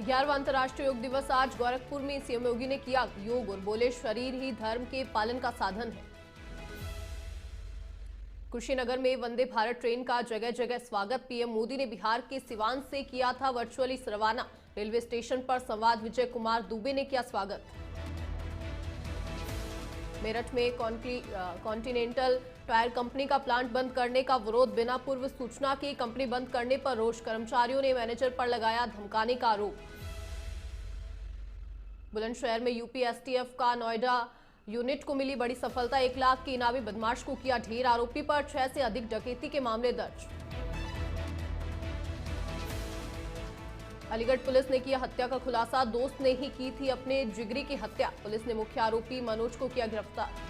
11वां अंतर्राष्ट्रीय योग दिवस आज गोरखपुर में सीएम योगी ने किया योग और बोले शरीर ही धर्म के पालन का साधन है। कुशीनगर में वंदे भारत ट्रेन का जगह जगह स्वागत। पीएम मोदी ने बिहार के सिवान से किया था वर्चुअली रवाना। रेलवे स्टेशन पर संवाद विजय कुमार दुबे ने किया स्वागत। मेरठ में कॉन्टिनेंटल टायर कंपनी का प्लांट बंद करने का विरोध। बिना पूर्व सूचना के कंपनी बंद करने पर रोष। कर्मचारियों ने मैनेजर पर लगाया धमकाने का आरोप। बुलंदशहर में यूपी एसटीएफ का नोएडा यूनिट को मिली बड़ी सफलता। 1 लाख के इनामी बदमाश को किया ढेर। आरोपी पर 6 से अधिक डकैती के मामले दर्ज। अलीगढ़ पुलिस ने किया हत्या का खुलासा। दोस्त ने ही की थी अपने जिगरी की हत्या। पुलिस ने मुख्य आरोपी मनोज को किया गिरफ्तार।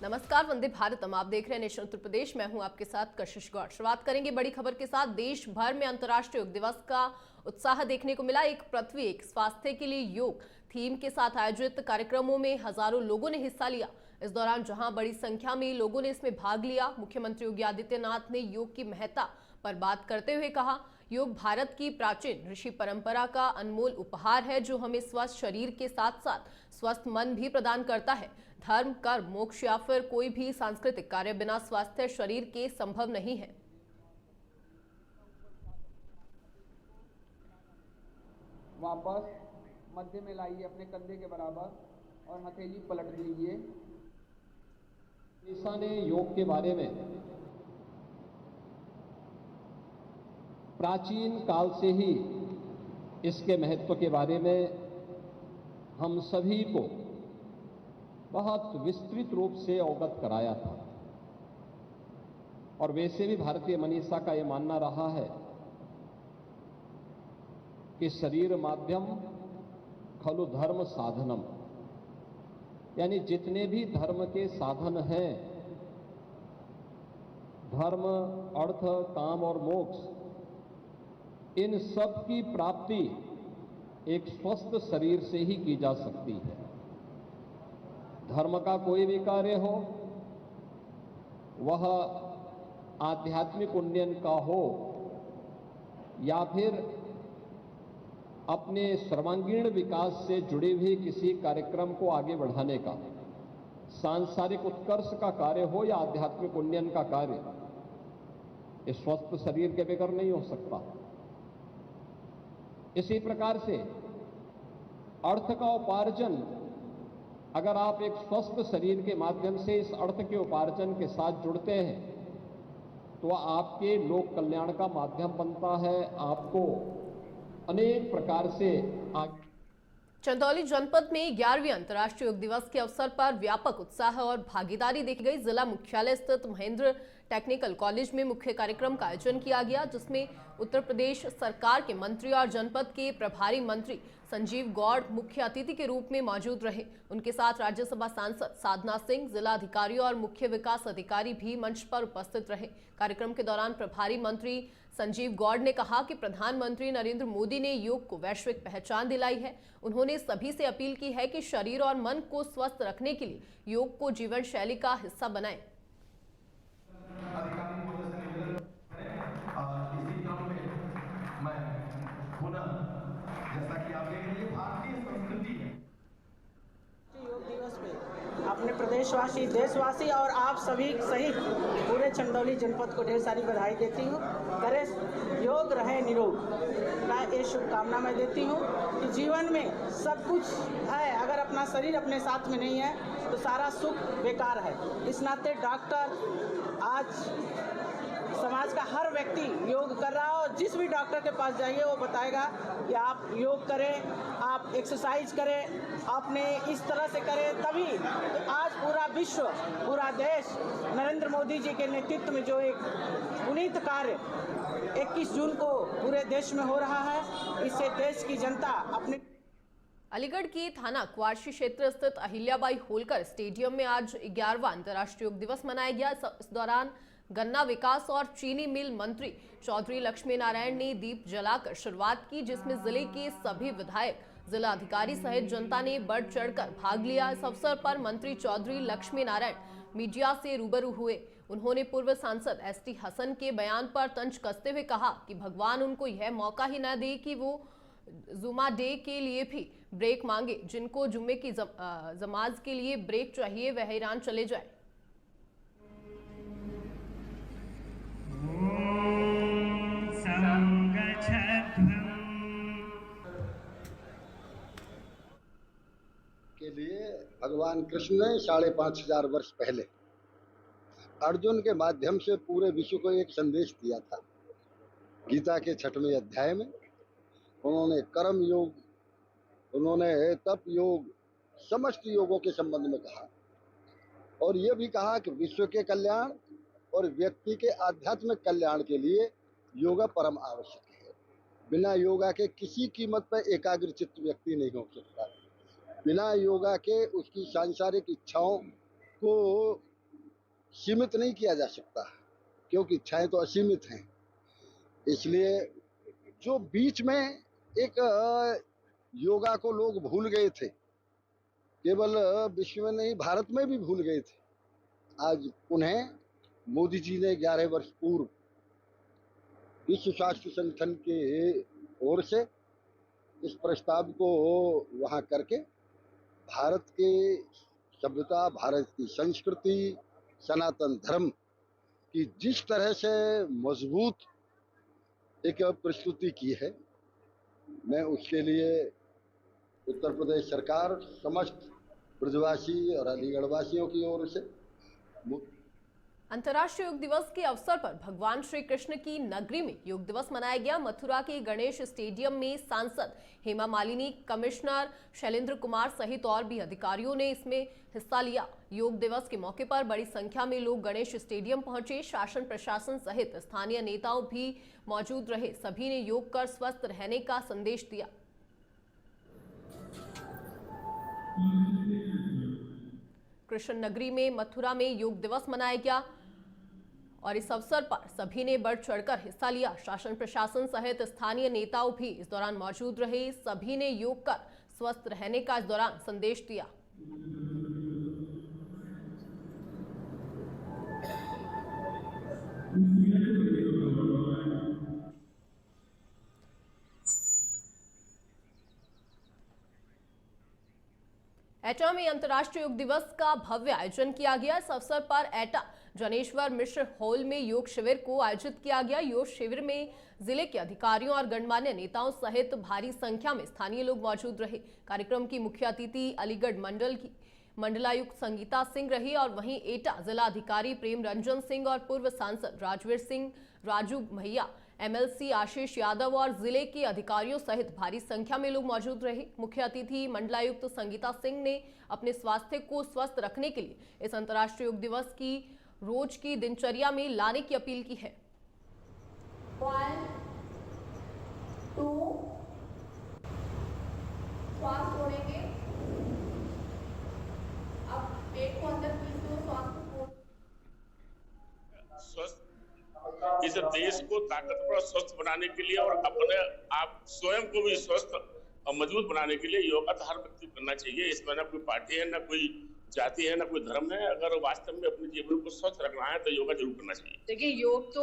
नमस्कार, वंदे भारतम आप देख रहे हैं नेशन उत्तर प्रदेश। मैं हूं आपके साथ कशिश गौड़। शुरुआत करेंगे बड़ी खबर के साथ। देश भर में अंतर्राष्ट्रीय योग दिवस का उत्साह देखने को मिला। एक पृथ्वी एक स्वास्थ्य के लिए योग थीम के साथ आयोजित कार्यक्रमों में हजारों लोगों ने हिस्सा लिया। इस दौरान जहां बड़ी संख्या में लोगों ने इसमें भाग लिया, मुख्यमंत्री योगी आदित्यनाथ ने योग की महत्ता पर बात करते हुए कहा, योग भारत की प्राचीन ऋषि परंपरा का अनमोल उपहार है जो हमें स्वस्थ शरीर के साथ साथ स्वस्थ मन भी प्रदान करता है। धर्म, कर्म, मोक्ष या फिर कोई भी सांस्कृतिक कार्य बिना स्वस्थ शरीर के संभव नहीं है। वापस मध्य में लाइए अपने कंधे के बराबर और हथेली पलट दीजिए। ईसा ने योग के बारे में प्राचीन काल से ही इसके महत्व के बारे में हम सभी को बहुत विस्तृत रूप से अवगत कराया था। और वैसे भी भारतीय मनीषा का यह मानना रहा है कि शरीर माध्यम खलु धर्म साधनम, यानी जितने भी धर्म के साधन हैं, धर्म, अर्थ, काम और मोक्ष, इन सब की प्राप्ति एक स्वस्थ शरीर से ही की जा सकती है। धर्म का कोई भी कार्य हो, वह आध्यात्मिक उन्नयन का हो या फिर अपने सर्वांगीण विकास से जुड़े हुए किसी कार्यक्रम को आगे बढ़ाने का, सांसारिक उत्कर्ष का कार्य हो या आध्यात्मिक उन्नयन का कार्य, इस स्वस्थ शरीर के बगैर नहीं हो सकता। इसी प्रकार से अर्थ का उपार्जन, अगर आप एक स्वस्थ शरीर के माध्यम से इस अर्थ के उपार्जन के साथ जुड़ते हैं तो आपके लोक कल्याण का माध्यम बनता है, आपको अनेक प्रकार से आगे। चंदौली जनपद में 11वीं अंतर्राष्ट्रीय योग दिवस के अवसर पर व्यापक उत्साह और भागीदारी देखी गई। जिला मुख्यालय स्थित महेंद्र टेक्निकल कॉलेज में मुख्य कार्यक्रम का आयोजन किया गया, जिसमें उत्तर प्रदेश सरकार के मंत्री और जनपद के प्रभारी मंत्री संजीव गौड़ मुख्य अतिथि के रूप में मौजूद रहे। उनके साथ राज्यसभा सांसद साधना सिंह, जिला अधिकारी और मुख्य विकास अधिकारी भी मंच पर उपस्थित रहे। कार्यक्रम के दौरान प्रभारी मंत्री संजीव गौड़ ने कहा कि प्रधानमंत्री नरेंद्र मोदी ने योग को वैश्विक पहचान दिलाई है। उन्होंने सभी से अपील की है कि शरीर और मन को स्वस्थ रखने के लिए योग को जीवन शैली का हिस्सा बनाएं। योग दिवस में अपने प्रदेशवासी, देशवासी और आप सभी सहित पूरे चंदौली जनपद को ढेर सारी बधाई देती हूँ। करे योग रहे निरोग का ये शुभकामना मैं देती हूँ कि जीवन में सब कुछ है, अगर अपना शरीर अपने साथ में नहीं है तो सारा सुख बेकार है। इस नाते डॉक्टर, आज समाज का हर व्यक्ति योग कर रहा है और जिस भी डॉक्टर के पास जाइए वो बताएगा कि आप योग करें, आप एक्सरसाइज करें, आपने इस तरह से करें, तभी तो आज पूरा विश्व, पूरा देश नरेंद्र मोदी जी के नेतृत्व में जो एक पुनीत कार्य 21 जून को पूरे देश में हो रहा है, इससे देश की जनता अपने। अलीगढ़ के थाना क्वारशी क्षेत्र स्थित अहिल्याबाई होलकर स्टेडियम में आज 11वां अंतर्राष्ट्रीय योग दिवस मनाया गया। इस दौरान गन्ना विकास और चीनी मिल मंत्री चौधरी लक्ष्मी नारायण ने दीप जलाकर शुरुआत की, जिसमें जिले के सभी विधायक, जिला अधिकारी सहित जनता ने बढ़ चढ़कर भाग लिया। इस अवसर पर मंत्री चौधरी लक्ष्मी नारायण मीडिया से रूबरू हुए। उन्होंने पूर्व सांसद एसटी हसन के बयान पर तंज कसते हुए कहा कि भगवान उनको यह मौका ही न दे कि वो जुमा डे के लिए भी ब्रेक मांगे। जिनको जुम्मे की जमाज के लिए ब्रेक चाहिए वह ईरान चले जाए। के लिए भगवान कृष्ण ने 5500 वर्ष पहले अर्जुन के माध्यम से पूरे विश्व को एक संदेश दिया था। गीता के 6वें अध्याय में उन्होंने कर्म योग, उन्होंने तप योग, समस्त योगों के संबंध में कहा और ये भी कहा कि विश्व के कल्याण और व्यक्ति के आध्यात्मिक कल्याण के लिए योगा परम आवश्यक है। बिना योगा के किसी कीमत पर एकाग्रचित्त व्यक्ति नहीं हो सकता। बिना योगा के उसकी सांसारिक इच्छाओं को सीमित नहीं किया जा सकता, क्योंकि इच्छाएं तो असीमित हैं। इसलिए जो बीच में एक योगा को लोग भूल गए थे, केवल विश्व में नहीं भारत में भी भूल गए थे, आज उन्हें मोदी जी ने 11 वर्ष पूर्व विश्व स्वास्थ्य संगठन के ओर से इस प्रस्ताव को वहां करके भारत के सभ्यता, भारत की संस्कृति, सनातन धर्म की जिस तरह से मजबूत एक प्रस्तुति की है, मैं उसके लिए उत्तर प्रदेश सरकार, समस्त ब्रजवासी और अलीगढ़ वासियों की ओर से अंतर्राष्ट्रीय योग दिवस के अवसर पर भगवान श्री कृष्ण की नगरी में योग दिवस मनाया गया। मथुरा के गणेश स्टेडियम में सांसद हेमा मालिनी, कमिश्नर शैलेंद्र कुमार सहित और भी अधिकारियों ने इसमें हिस्सा लिया। योग दिवस के मौके पर बड़ी संख्या में लोग गणेश स्टेडियम पहुंचे। शासन प्रशासन सहित स्थानीय नेताओं भी मौजूद रहे। सभी ने योग कर स्वस्थ रहने का संदेश दिया। कृष्ण नगरी में मथुरा में योग दिवस मनाया गया और इस अवसर पर सभी ने बढ़ चढ़कर हिस्सा लिया। शासन प्रशासन सहित स्थानीय नेताओं भी इस दौरान मौजूद रहे। सभी ने योग कर स्वस्थ रहने का इस दौरान संदेश दिया। एटा में अंतर्राष्ट्रीय योग दिवस का भव्य आयोजन किया गया। इस अवसर पर एटा जनेश्वर मिश्र हॉल में योग शिविर को आयोजित किया गया। योग शिविर में जिले के अधिकारियों और गणमान्य नेताओं सहित भारी संख्या में स्थानीय लोग मौजूद रहे। कार्यक्रम की मुख्य अतिथि अलीगढ़ मंडल की मंडलायुक्त संगीता सिंह रही और वहीं एटा जिला अधिकारी प्रेम रंजन सिंह और पूर्व सांसद राजवीर सिंह राजू भैया, एमएलसी आशीष यादव और जिले के अधिकारियों सहित भारी संख्या में लोग मौजूद रहे। मुख्य अतिथि मंडलायुक्त संगीता सिंह ने अपने स्वास्थ्य को स्वस्थ रखने के लिए इस अंतर्राष्ट्रीय योग दिवस की रोज की दिनचर्या में लाने की अपील की है। 1 2 श्वास छोड़ेंगे। अब पेट को अंदर खींचो, श्वास को स्वस्थ इस देश को ताकतवर और स्वस्थ बनाने के लिए और अपने आप स्वयं को भी स्वस्थ और मजबूत बनाने के लिए योगा तो हर व्यक्ति करना चाहिए। इसमें ना कोई पार्टी है, ना कोई जाति है, ना कोई धर्म है। अगर वास्तव में अपने जीवन को स्वस्थ रखना है तो योगा जरूर करना चाहिए। देखिए, योग तो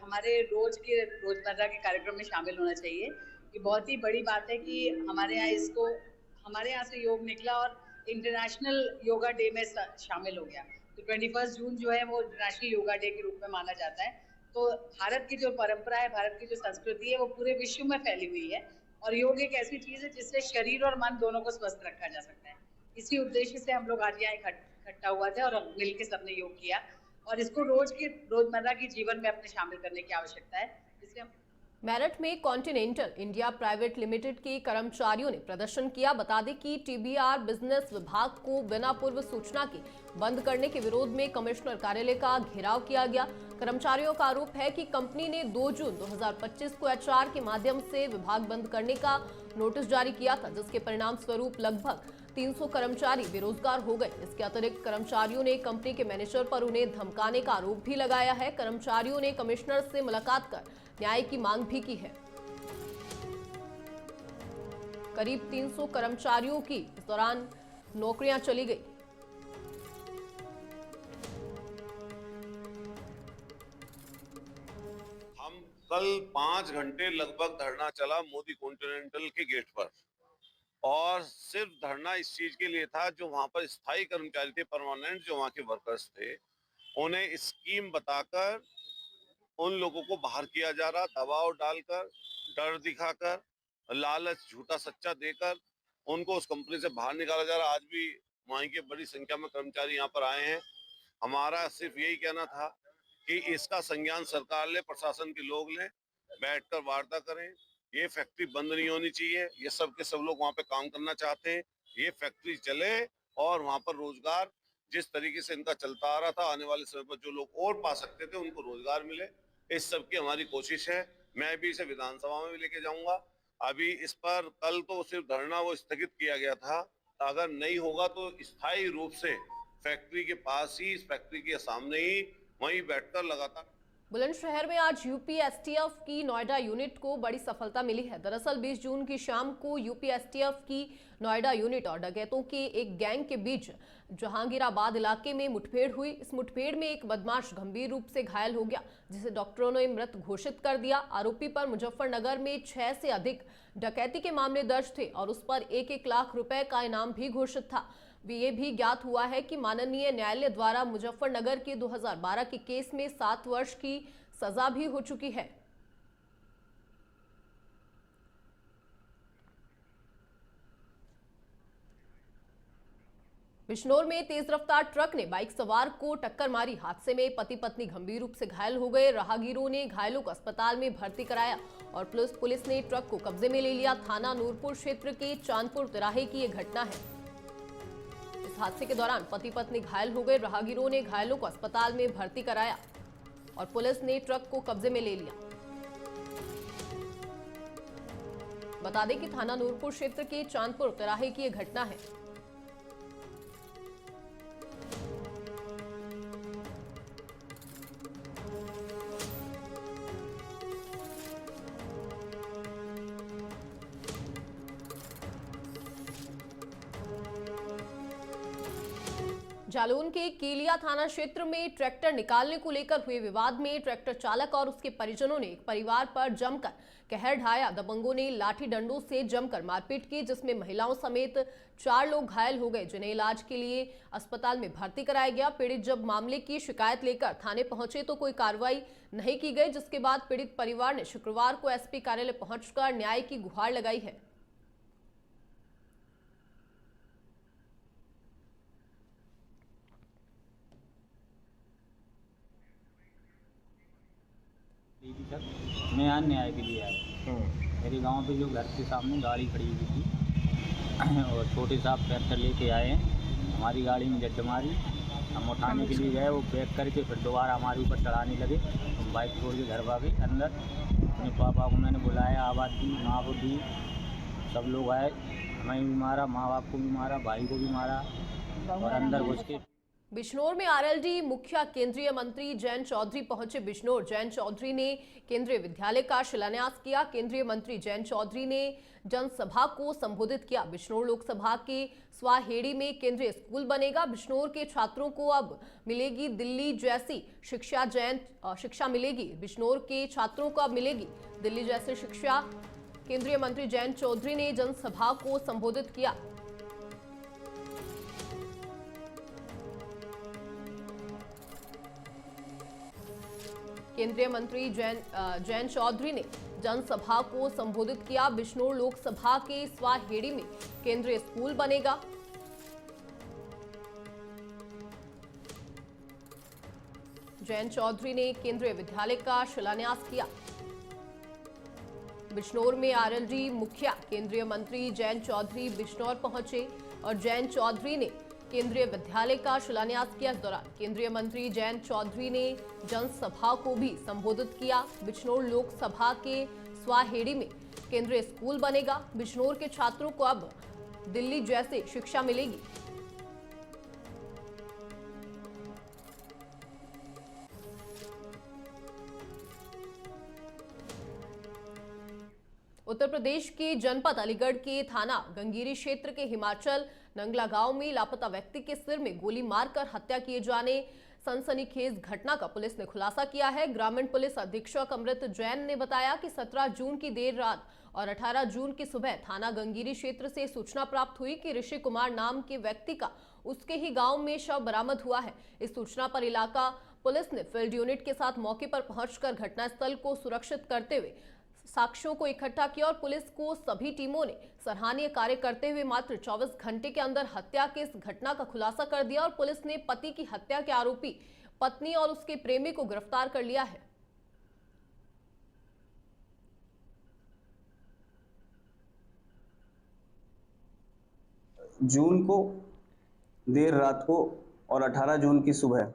हमारे रोजमर्रा के कार्यक्रम में शामिल होना चाहिए। ये बहुत ही बड़ी बात है कि हमारे यहाँ से योग निकला और इंटरनेशनल योगा डे में शामिल हो गया। तो 21 जून जो है वो नेशनल योगा डे के रूप में माना जाता है। तो भारत की जो परंपरा है, भारत की जो संस्कृति है, वो पूरे विश्व में फैली हुई है और योग एक ऐसी चीज है जिससे शरीर और मन दोनों को स्वस्थ रखा जा सकता है। इसी उद्देश्य से हम लोग आज यहाँ इकट्ठा हुआ थे और मिलकर सबने योग किया और इसको रोजमर्रा के जीवन में अपने शामिल करने की आवश्यकता है। इसलिए मेरठ में कॉन्टिनेंटल इंडिया प्राइवेट लिमिटेड के कर्मचारियों ने प्रदर्शन किया। बता दें कि टीबीआर बिजनेस विभाग को बिना पूर्व सूचना के बंद करने के विरोध में कमिश्नर कार्यालय का घेराव किया गया। कर्मचारियों का आरोप है कि कंपनी ने 2 जून 2025 को एचआर के माध्यम से विभाग बंद करने का नोटिस जारी किया था, जिसके परिणाम स्वरूप लगभग 300 कर्मचारी बेरोजगार हो गए। इसके अतिरिक्त कर्मचारियों ने कंपनी के मैनेजर पर उन्हें धमकाने का आरोप भी लगाया है। कर्मचारियों ने कमिश्नर से मुलाकात कर न्याय की मांग भी की है। करीब 300 कर्मचारियों की इस दौरान नौकरियां चली गई। कल 5 घंटे लगभग धरना चला मोदी कॉन्टिनेंटल के गेट पर, और सिर्फ धरना इस चीज के लिए था, जो वहां पर स्थायी कर्मचारी थे, परमानेंट जो वहां के वर्कर्स थे, उन्हें स्कीम बताकर उन लोगों को बाहर किया जा रहा, दबाव डालकर, डर दिखाकर, लालच झूठा सच्चा देकर उनको उस कंपनी से बाहर निकाला जा रहा। आज भी वहीं के बड़ी संख्या में कर्मचारी यहाँ पर आए हैं। हमारा सिर्फ यही कहना था कि इसका संज्ञान सरकार ले, प्रशासन के लोग लें, बैठकर वार्ता करें। ये फैक्ट्री बंद नहीं होनी चाहिए। ये सब के सब लोग वहाँ पे काम करना चाहते हैं। ये फैक्ट्री चले और वहाँ पर रोजगार जिस तरीके से इनका चलता आ रहा था, आने वाले समय पर जो लोग और पा सकते थे उनको रोजगार मिले। इस सब की हमारी कोशिश है। मैं भी इसे विधानसभा में भी लेके जाऊंगा। अभी इस पर कल तो सिर्फ धरना वो स्थगित किया गया था, अगर नहीं होगा तो स्थायी रूप से फैक्ट्री के पास ही, इस फैक्ट्री के सामने ही वहीं बैठकर लगातार। बुलंदशहर में आज यूपी एसटीएफ की नोएडा यूनिट को बड़ी सफलता मिली है। दरअसल 20 जून की शाम को यूपी एसटीएफ की नोएडा यूनिट और डकैतों के एक गैंग के बीच जहांगीराबाद इलाके में मुठभेड़ हुई। इस मुठभेड़ में एक बदमाश गंभीर रूप से घायल हो गया, जिसे डॉक्टरों ने मृत घोषित कर दिया। आरोपी पर मुजफ्फरनगर में 6 से अधिक डकैती के मामले दर्ज थे और उस पर 1-1 लाख रुपए का इनाम भी घोषित था। ये भी ज्ञात हुआ है कि माननीय न्यायालय द्वारा मुजफ्फरनगर के 2012 के केस में 7 वर्ष की सजा भी हो चुकी है। बिजनौर में तेज रफ्तार ट्रक ने बाइक सवार को टक्कर मारी। हादसे में पति पत्नी गंभीर रूप से घायल हो गए। राहगीरों ने घायलों को अस्पताल में भर्ती कराया और पुलिस ने ट्रक को कब्जे में ले लिया। थाना नूरपुर क्षेत्र के चांदपुर तिराहे की यह घटना है। इस हादसे के दौरान पति पत्नी घायल हो गए। राहगीरों ने घायलों को अस्पताल में भर्ती कराया और पुलिस ने ट्रक को कब्जे में ले लिया। बता दें कि थाना नूरपुर क्षेत्र के चांदपुर तिराहे की यह घटना है। जालौन के केलिया थाना क्षेत्र में ट्रैक्टर निकालने को लेकर हुए विवाद में ट्रैक्टर चालक और उसके परिजनों ने एक परिवार पर जमकर कहर ढाया। दबंगों ने लाठी डंडों से जमकर मारपीट की, जिसमें महिलाओं समेत 4 लोग घायल हो गए, जिन्हें इलाज के लिए अस्पताल में भर्ती कराया गया। पीड़ित जब मामले की शिकायत लेकर थाने पहुंचे तो कोई कार्रवाई नहीं की गई, जिसके बाद पीड़ित परिवार ने शुक्रवार को एसपी कार्यालय पहुंचकर न्याय की गुहार लगाई है। मैं यहाँ न्याय के लिए आया। मेरे गांव पे जो घर के सामने गाड़ी खड़ी हुई थी और छोटे साहब ट्रैक्टर लेके आए हैं। हमारी गाड़ी में जट मारी, हम उठाने के लिए गए, वो पैक करके फिर दोबारा हमारे ऊपर चढ़ाने लगे। हम बाइक छोड़ के घर भागे अंदर। अपने पापा को मैंने बुलाया, आवाज़ दी, माँ को दी, सब लोग आए। हमें भी मारा, माँ बाप को भी मारा, भाई को भी मारा और अंदर घुस के। बिजनौर में आरएलडी मुखिया केंद्रीय मंत्री जयंत चौधरी पहुंचे। बिजनौर जयंत चौधरी ने केंद्रीय विद्यालय का शिलान्यास किया। केंद्रीय मंत्री जयंत चौधरी ने जनसभा को संबोधित किया। बिजनौर लोकसभा के स्वाहेड़ी में केंद्रीय स्कूल बनेगा। बिजनौर के छात्रों को अब मिलेगी दिल्ली जैसी शिक्षा मिलेगी। बिजनौर के छात्रों को अब मिलेगी दिल्ली जैसी शिक्षा। केंद्रीय मंत्री जयंत चौधरी ने जनसभा को संबोधित किया। केंद्रीय मंत्री जयंत चौधरी ने जनसभा को संबोधित किया। बिजनौर लोकसभा के स्वाहेड़ी में केंद्रीय स्कूल बनेगा। जयंत चौधरी ने केंद्रीय विद्यालय का शिलान्यास किया। बिजनौर में आरएलडी मुखिया केंद्रीय मंत्री जयंत चौधरी बिजनौर पहुंचे और जयंत चौधरी ने केंद्रीय विद्यालय का शिलान्यास किया। इस दौरान केंद्रीय मंत्री जयंत चौधरी ने जनसभा को भी संबोधित किया। बिजनौर लोकसभा के स्वाहेड़ी में केंद्रीय स्कूल बनेगा। बिजनौर के छात्रों को अब दिल्ली जैसी शिक्षा मिलेगी। उत्तर प्रदेश के जनपद अलीगढ़ के थाना गंगीरी क्षेत्र के हिमाचल नंगला गांव में लापता व्यक्ति के सिर में गोली मारकर हत्या किए जाने सनसनीखेज घटना का पुलिस ने खुलासा किया है। ग्रामीण पुलिस अधीक्षक अमृत जैन ने बताया कि 17 जून की देर रात और 18 जून की सुबह थाना गंगीरी क्षेत्र से सूचना प्राप्त हुई कि ऋषि कुमार नाम के व्यक्ति का उसके ही गांव में शव बरामद हुआ है। इस सूचना पर इलाका पुलिस ने फील्ड यूनिट के साथ मौके पर पहुंचकर घटनास्थल को सुरक्षित करते हुए साक्ष्यों को इकट्ठा किया और पुलिस को सभी टीमों ने सराहनीय कार्य करते हुए मात्र 24 घंटे के अंदर हत्या के इस घटना का खुलासा कर दिया और पुलिस ने पति की हत्या के आरोपी पत्नी और उसके प्रेमी को गिरफ्तार कर लिया है। जून को देर रात को और 18 जून की सुबह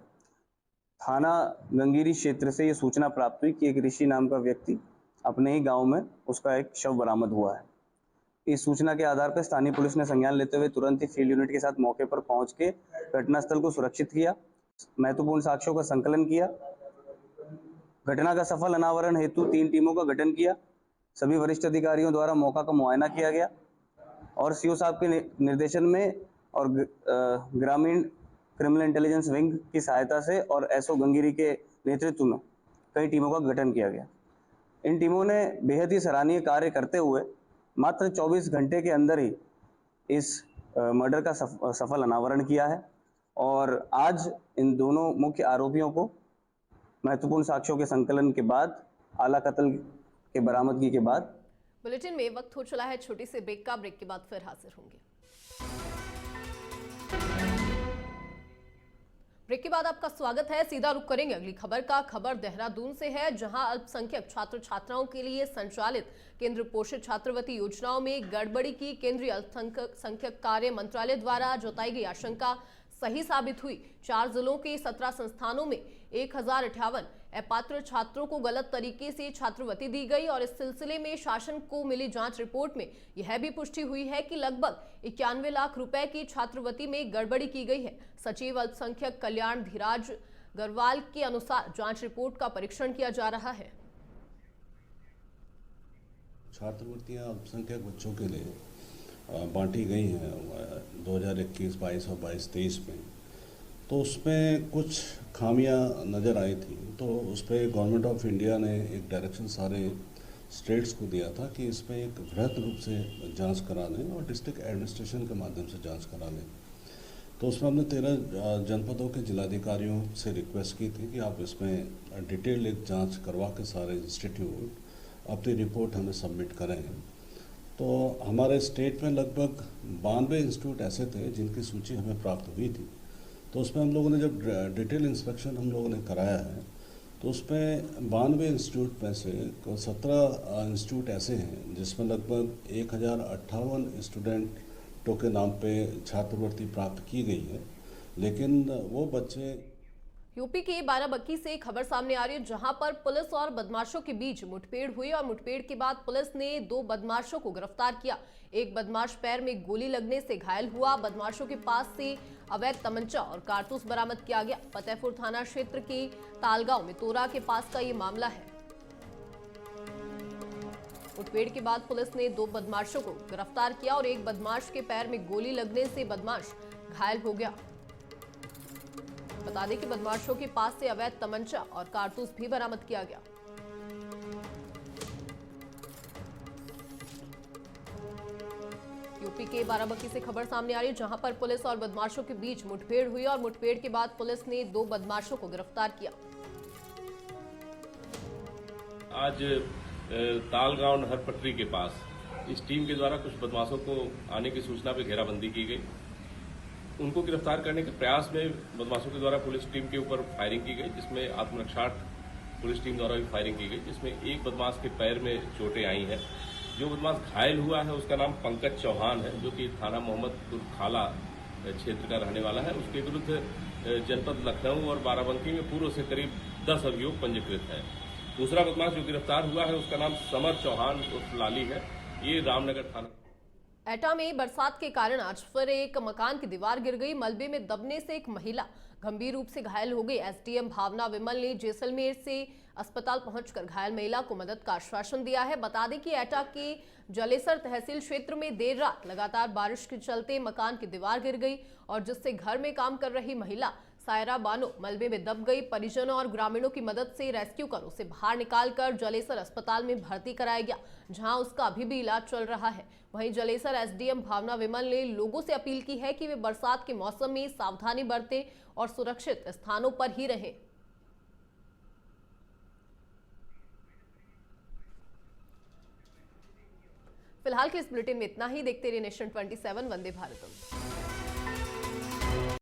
थाना गंगीरी क्षेत्र से यह सूचना प्राप्त हुई कि एक ऋषि नाम का व्यक्ति अपने ही गांव में उसका एक शव बरामद हुआ है। इस सूचना के आधार पर स्थानीय पुलिस ने संज्ञान लेते हुए तुरंत ही फील्ड यूनिट के साथ मौके पर पहुंच के घटनास्थल को सुरक्षित किया, महत्वपूर्ण साक्ष्यों का संकलन किया, घटना का सफल अनावरण हेतु 3 टीमों का गठन किया। सभी वरिष्ठ अधिकारियों द्वारा मौका का मुआयना किया गया और सीओ साहब के निर्देशन में और ग्रामीण क्रिमिनल इंटेलिजेंस विंग की सहायता से और एसओ गंगीरी के नेतृत्व में कई टीमों का गठन किया गया। इन टीमों ने बेहद ही सराहनीय कार्य करते हुए मात्र 24 घंटे के अंदर ही इस मर्डर का सफल अनावरण किया है और आज इन दोनों मुख्य आरोपियों को महत्वपूर्ण साक्ष्यों के संकलन के बाद आला कत्ल के बरामदगी के बाद। बुलेटिन में वक्त हो चला है छोटी सी ब्रेक का। ब्रेक के बाद फिर हाजिर होंगे। ब्रेक के बाद आपका स्वागत है। सीधा रुख करेंगे अगली खबर का। खबर देहरादून से है, जहां अल्पसंख्यक छात्र छात्राओं के लिए संचालित केंद्र पोषित छात्रवृत्ति योजनाओं में गड़बड़ी की केंद्रीय अल्पसंख्यक कार्य मंत्रालय द्वारा जताई गई आशंका सही साबित हुई। 4 जिलों के 17 संस्थानों में 1058 अपात्र छात्रों को गलत तरीके से छात्रवृत्ति दी गई और इस सिलसिले में शासन को मिली जांच रिपोर्ट में यह भी पुष्टि हुई है कि लगभग 91 लाख रुपए की छात्रवृत्ति में गड़बड़ी की गई है। सचिव अल्पसंख्यक कल्याण धीराज गरवाल के अनुसार जांच रिपोर्ट का परीक्षण किया जा रहा है। छात्रवृत्तियां अल्पसंख्यक बच्चों के लिए बांटी गई हैं 2021-22 और 22-23 में, तो उसमें कुछ खामियां नज़र आई थी। तो उस पर गवर्नमेंट ऑफ इंडिया ने एक डायरेक्शन सारे स्टेट्स को दिया था कि इसमें एक वृहद रूप से जांच करा लें और डिस्ट्रिक्ट एडमिनिस्ट्रेशन के माध्यम से जांच करा लें। तो उसमें हमने 13 जनपदों के जिलाधिकारियों से रिक्वेस्ट की थी कि आप इसमें डिटेल एक जाँच करवा के सारे इंस्टीट्यूट अपनी रिपोर्ट हमें सबमिट करें। तो हमारे स्टेट में लगभग 92 इंस्टीट्यूट ऐसे थे जिनकी सूची हमें प्राप्त हुई थी। तो उसमें हम लोगों ने जब डिटेल इंस्पेक्शन हम लोगों ने कराया है तो उसमें 92 इंस्टीट्यूट में से 17 इंस्टीट्यूट ऐसे हैं जिसमें लगभग 1058 स्टूडेंटों के नाम पे छात्रवृत्ति प्राप्त की गई है, लेकिन वो बच्चे। यूपी के बाराबंकी से खबर सामने आ रही है, जहां पर पुलिस और बदमाशों के बीच मुठभेड़ हुई और मुठभेड़ के बाद पुलिस ने 2 बदमाशों को गिरफ्तार किया। एक बदमाश पैर में गोली लगने से घायल हुआ। बदमाशों के पास से अवैध तमंचा और कारतूस बरामद किया गया। फतेहपुर थाना क्षेत्र के तालगांव में तोरा के पास का ये मामला है। मुठभेड़ के बाद पुलिस ने 2 बदमाशों को गिरफ्तार किया और एक बदमाश के पैर में गोली लगने से बदमाश घायल हो गया। बता दें कि बदमाशों के पास से अवैध तमंचा और कारतूस भी बरामद किया गया। यूपी के बाराबंकी से खबर सामने आ रही है, जहां पर पुलिस और बदमाशों के बीच मुठभेड़ हुई और मुठभेड़ के बाद पुलिस ने 2 बदमाशों को गिरफ्तार किया। आज तालगांव नहर पटरी के पास इस टीम के द्वारा कुछ बदमाशों को आने की सूचना पर घेराबंदी की गई। उनको गिरफ्तार करने के प्रयास में बदमाशों के द्वारा पुलिस टीम के ऊपर फायरिंग की गई, जिसमें आत्मरक्षार्थ पुलिस टीम द्वारा भी फायरिंग की गई, जिसमें एक बदमाश के पैर में चोटें आई हैं। जो बदमाश घायल हुआ है उसका नाम पंकज चौहान है, जो कि थाना मोहम्मदपुर खाला क्षेत्र का रहने वाला है। उसके विरुद्ध जनपद लखनऊ और बाराबंकी में पूर्व से करीब 10 अभियोग पंजीकृत है। दूसरा बदमाश जो गिरफ्तार हुआ है उसका नाम समर चौहान उर्फ लाली है। ये रामनगर थाना। एटा में बरसात के कारण आज फिर एक मकान की दीवार गिर गई। मलबे में दबने से एक महिला गंभीर रूप से घायल हो गई। एसडीएम भावना विमल ने जैसलमेर से अस्पताल पहुंचकर घायल महिला को मदद का आश्वासन दिया है। बता दें कि एटा के जलेसर तहसील क्षेत्र में देर रात लगातार बारिश के चलते मकान की दीवार गिर गई और जिससे घर में काम कर रही महिला सायरा बानो मलबे में दब गई। परिजनों और ग्रामीणों की मदद से रेस्क्यू कर उसे बाहर निकालकर जलेसर अस्पताल में भर्ती कराया गया, जहां उसका अभी भी इलाज चल रहा है। वहीं जलेसर एसडीएम भावना विमल ने लोगों से अपील की है कि वे बरसात के मौसम में सावधानी बरतें और सुरक्षित स्थानों पर ही रहें। फिलहाल के इस बुलेटिन में इतना ही। देखते रहिए नेशन 27 वंदे भारतम।